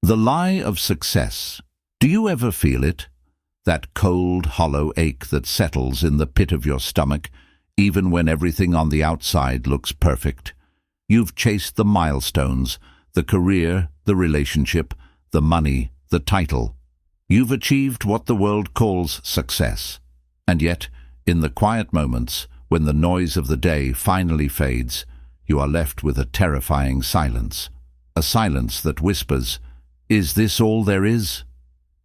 The lie of success. Do you ever feel it? That cold, hollow ache that settles in the pit of your stomach, even when everything on the outside looks perfect. You've chased the milestones, the career, the relationship, the money, the title. You've achieved what the world calls success. And yet, in the quiet moments, when the noise of the day finally fades, you are left with a terrifying silence. A silence that whispers, "Is this all there is?"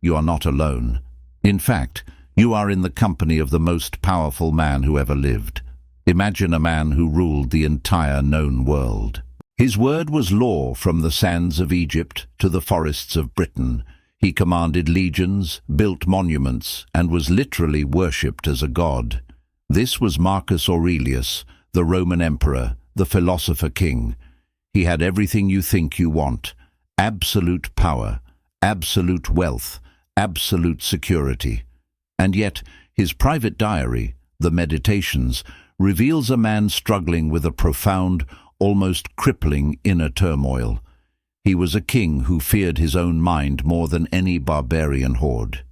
You are not alone. In fact, you are in the company of the most powerful man who ever lived. Imagine a man who ruled the entire known world. His word was law from the sands of Egypt to the forests of Britain. He commanded legions, built monuments, and was literally worshipped as a god. This was Marcus Aurelius, the Roman emperor, the philosopher king. He had everything you think you want: absolute power, absolute wealth, absolute security. And yet, his private diary, the Meditations, reveals a man struggling with a profound, almost crippling inner turmoil. He was a king who feared his own mind more than any barbarian horde.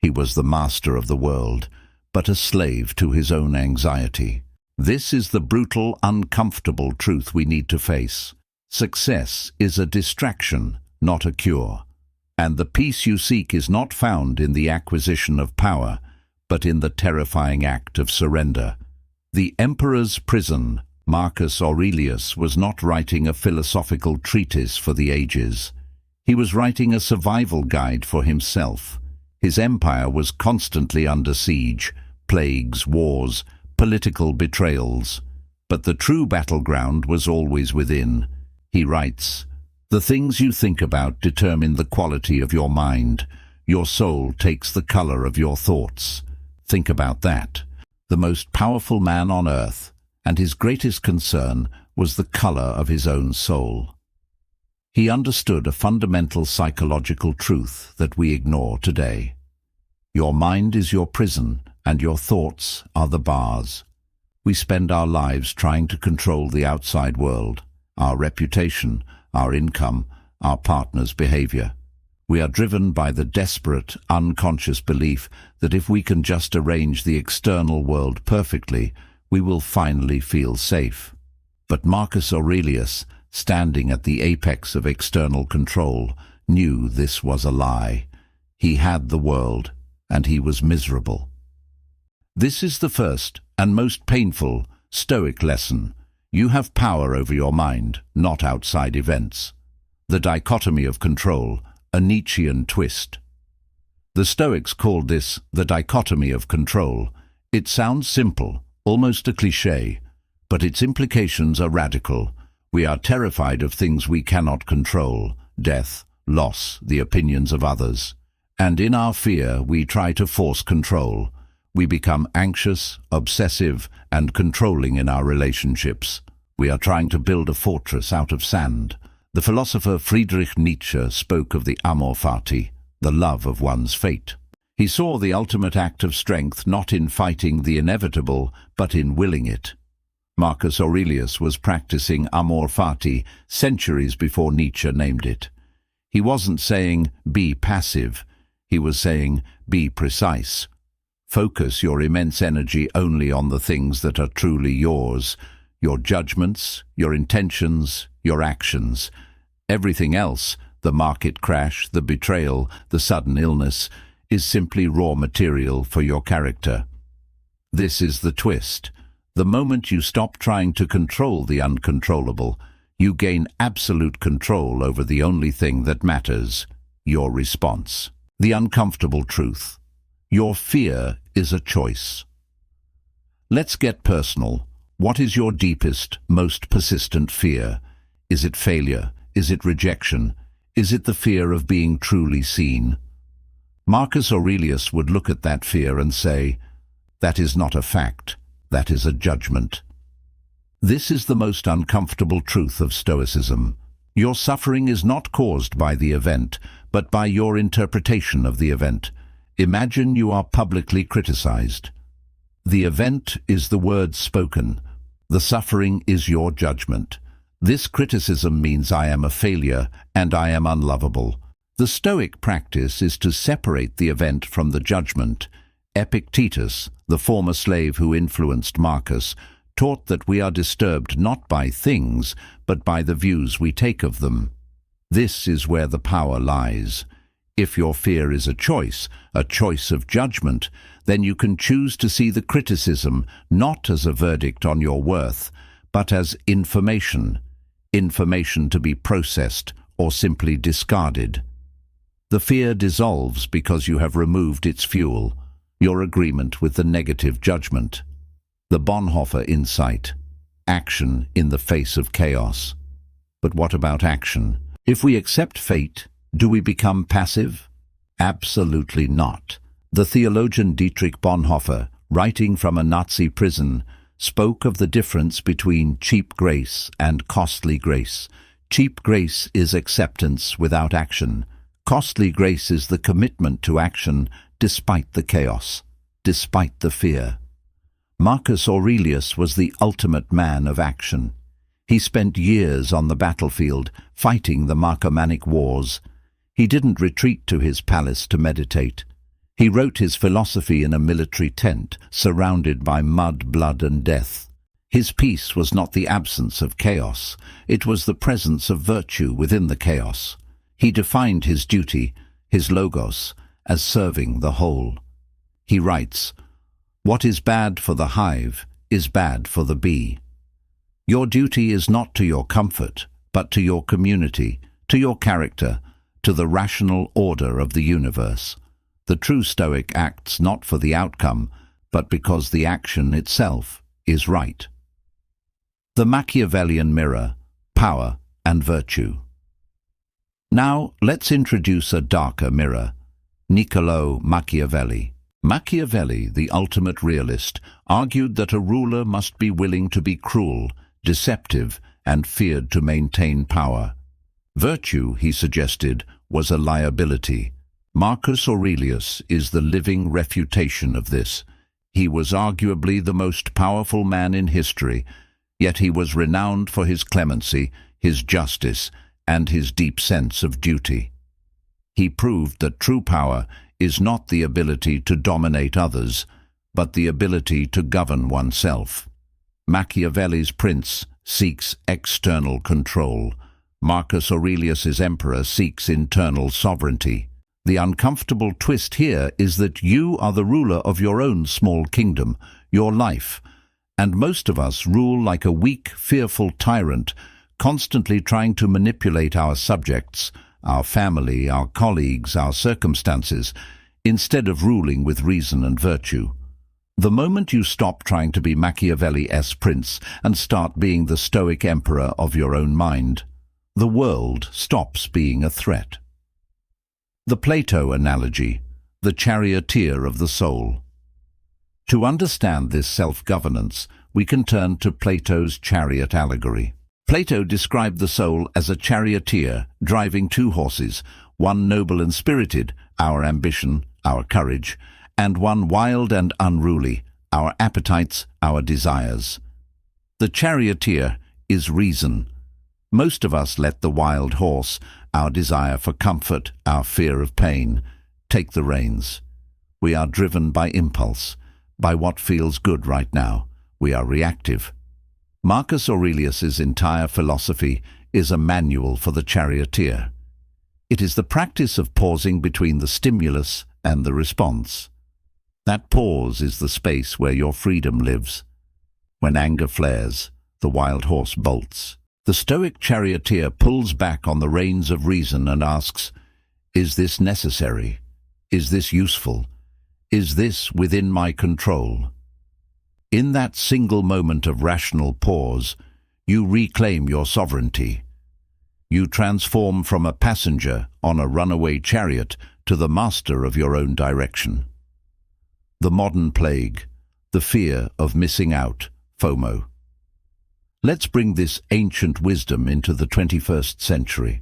He was the master of the world, but a slave to his own anxiety. This is the brutal, uncomfortable truth we need to face. Success is a distraction, not a cure. And the peace you seek is not found in the acquisition of power, but in the terrifying act of surrender. The Emperor's Prison. Marcus Aurelius was not writing a philosophical treatise for the ages. He was writing a survival guide for himself. His empire was constantly under siege: plagues, wars, political betrayals. But the true battleground was always within. He writes, "The things you think about determine the quality of your mind. Your soul takes the color of your thoughts." Think about that. The most powerful man on earth, and his greatest concern was the color of his own soul. He understood a fundamental psychological truth that we ignore today. Your mind is your prison, and your thoughts are the bars. We spend our lives trying to control the outside world, our reputation, our income, our partner's behavior. We are driven by the desperate, unconscious belief that if we can just arrange the external world perfectly, we will finally feel safe. But Marcus Aurelius, standing at the apex of external control, knew this was a lie. He had the world, and he was miserable. This is the first and most painful Stoic lesson. You have power over your mind, not outside events. The dichotomy of control, a Nietzschean twist. The Stoics called this the dichotomy of control. It sounds simple, almost a cliché, but its implications are radical. We are terrified of things we cannot control: death, loss, the opinions of others. And in our fear, we try to force control. We become anxious, obsessive, and controlling in our relationships. We are trying to build a fortress out of sand. The philosopher Friedrich Nietzsche spoke of the amor fati, the love of one's fate. He saw the ultimate act of strength not in fighting the inevitable, but in willing it. Marcus Aurelius was practicing amor fati centuries before Nietzsche named it. He wasn't saying, be passive. He was saying, be precise. Focus your immense energy only on the things that are truly yours, your judgments, your intentions, your actions. Everything else, the market crash, the betrayal, the sudden illness, is simply raw material for your character. This is the twist. The moment you stop trying to control the uncontrollable, you gain absolute control over the only thing that matters: your response. The uncomfortable truth. Your fear is a choice. Let's get personal. What is your deepest, most persistent fear? Is it failure? Is it rejection? Is it the fear of being truly seen? Marcus Aurelius would look at that fear and say, that is not a fact, that is a judgment. This is the most uncomfortable truth of Stoicism. Your suffering is not caused by the event, but by your interpretation of the event. Imagine you are publicly criticized. The event is the word spoken. The suffering is your judgment. This criticism means I am a failure and I am unlovable. The Stoic practice is to separate the event from the judgment. Epictetus, the former slave who influenced Marcus, taught that we are disturbed not by things, but by the views we take of them. This is where the power lies. If your fear is a choice of judgment, then you can choose to see the criticism not as a verdict on your worth, but as information to be processed or simply discarded. The fear dissolves because you have removed its fuel, your agreement with the negative judgment. The Bonhoeffer insight: action in the face of chaos. But what about action? If we accept fate, do we become passive? Absolutely not. The theologian Dietrich Bonhoeffer, writing from a Nazi prison, spoke of the difference between cheap grace and costly grace. Cheap grace is acceptance without action. Costly grace is the commitment to action despite the chaos, despite the fear. Marcus Aurelius was the ultimate man of action. He spent years on the battlefield, fighting the Marcomannic Wars. He didn't retreat to his palace to meditate. He wrote his philosophy in a military tent, surrounded by mud, blood, and death. His peace was not the absence of chaos, it was the presence of virtue within the chaos. He defined his duty, his logos, as serving the whole. He writes, "What is bad for the hive is bad for the bee." Your duty is not to your comfort, but to your community, to your character, to the rational order of the universe. The true Stoic acts not for the outcome, but because the action itself is right. The Machiavellian mirror: power and virtue. Now let's introduce a darker mirror: Niccolò Machiavelli. Machiavelli, the ultimate realist, argued that a ruler must be willing to be cruel, deceptive, and feared to maintain power. Virtue, he suggested, was a liability. Marcus Aurelius is the living refutation of this. He was arguably the most powerful man in history, yet he was renowned for his clemency, his justice, and his deep sense of duty. He proved that true power is not the ability to dominate others, but the ability to govern oneself. Machiavelli's prince seeks external control. Marcus Aurelius's emperor seeks internal sovereignty. The uncomfortable twist here is that you are the ruler of your own small kingdom, your life, and most of us rule like a weak, fearful tyrant, constantly trying to manipulate our subjects, our family, our colleagues, our circumstances, instead of ruling with reason and virtue. The moment you stop trying to be Machiavelli's prince and start being the Stoic emperor of your own mind, the world stops being a threat. The Plato analogy: the charioteer of the soul. To understand this self-governance, we can turn to Plato's chariot allegory. Plato described the soul as a charioteer driving two horses, one noble and spirited, our ambition, our courage, and one wild and unruly, our appetites, our desires. The charioteer is reason. Most of us let the wild horse, our desire for comfort, our fear of pain, take the reins. We are driven by impulse, by what feels good right now. We are reactive. Marcus Aurelius's entire philosophy is a manual for the charioteer. It is the practice of pausing between the stimulus and the response. That pause is the space where your freedom lives. When anger flares, the wild horse bolts. The Stoic charioteer pulls back on the reins of reason and asks, "Is this necessary? Is this useful? Is this within my control?" In that single moment of rational pause, you reclaim your sovereignty. You transform from a passenger on a runaway chariot to the master of your own direction. The modern plague: the fear of missing out, FOMO. Let's bring this ancient wisdom into the 21st century.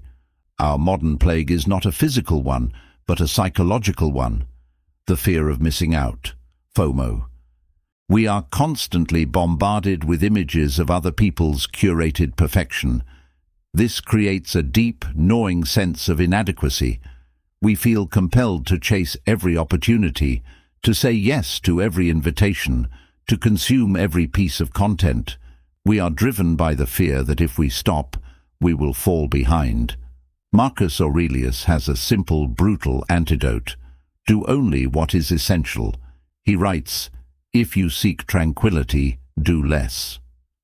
Our modern plague is not a physical one, but a psychological one: the fear of missing out, FOMO. We are constantly bombarded with images of other people's curated perfection. This creates a deep, gnawing sense of inadequacy. We feel compelled to chase every opportunity, to say yes to every invitation, to consume every piece of content. We are driven by the fear that if we stop, we will fall behind. Marcus Aurelius has a simple, brutal antidote. Do only what is essential. He writes, "If you seek tranquility, do less."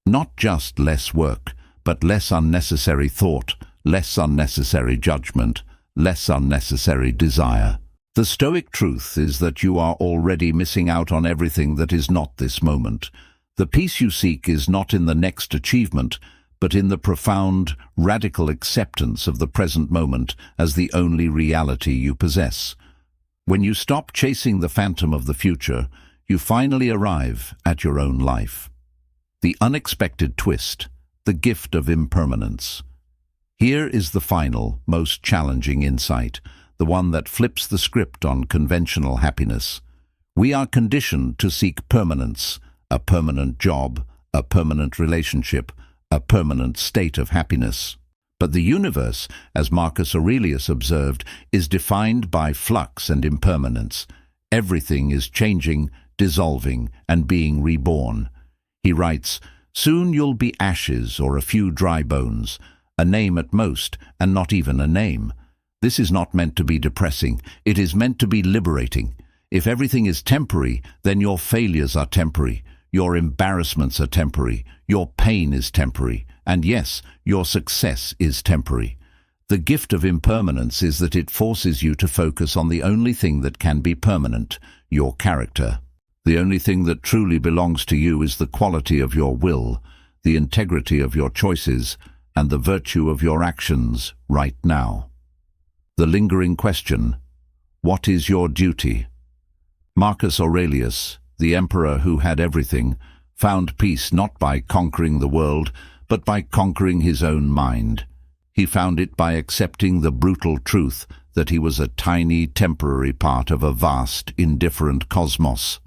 Not just less work, but less unnecessary thought, less unnecessary judgment, less unnecessary desire. The Stoic truth is that you are already missing out on everything that is not this moment. The peace you seek is not in the next achievement, but in the profound, radical acceptance of the present moment as the only reality you possess. When you stop chasing the phantom of the future, you finally arrive at your own life. The unexpected twist, the gift of impermanence. Here is the final, most challenging insight, the one that flips the script on conventional happiness. We are conditioned to seek permanence, a permanent job, a permanent relationship, a permanent state of happiness. But the universe, as Marcus Aurelius observed, is defined by flux and impermanence. Everything is changing, dissolving, and being reborn. He writes, "Soon you'll be ashes or a few dry bones, a name at most, and not even a name." This is not meant to be depressing. It is meant to be liberating. If everything is temporary, then your failures are temporary, your embarrassments are temporary, your pain is temporary, and yes, your success is temporary. The gift of impermanence is that it forces you to focus on the only thing that can be permanent, your character. The only thing that truly belongs to you is the quality of your will, the integrity of your choices, and the virtue of your actions right now. The lingering question, what is your duty? Marcus Aurelius, the emperor who had everything, found peace not by conquering the world, but by conquering his own mind. He found it by accepting the brutal truth that he was a tiny, temporary part of a vast, indifferent cosmos.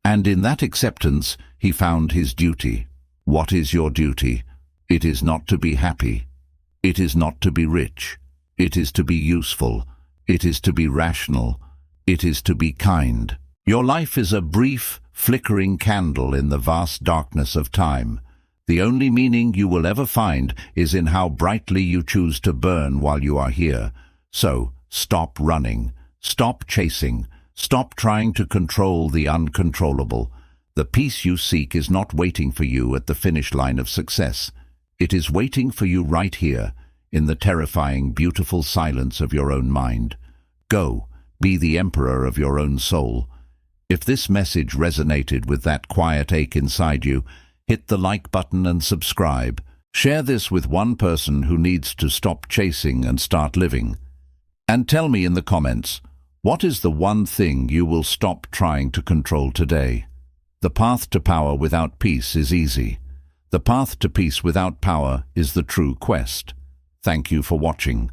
And in that acceptance, he found his duty. What is your duty? It is not to be happy. It is not to be rich. It is to be useful. It is to be rational. It is to be kind. Your life is a brief, flickering candle in the vast darkness of time. The only meaning you will ever find is in how brightly you choose to burn while you are here. So, stop running. Stop chasing. Stop trying to control the uncontrollable. The peace you seek is not waiting for you at the finish line of success. It is waiting for you right here, in the terrifying, beautiful silence of your own mind. Go, be the emperor of your own soul. If this message resonated with that quiet ache inside you, hit the like button and subscribe. Share this with one person who needs to stop chasing and start living. And tell me in the comments, what is the one thing you will stop trying to control today? The path to power without peace is easy. The path to peace without power is the true quest. Thank you for watching.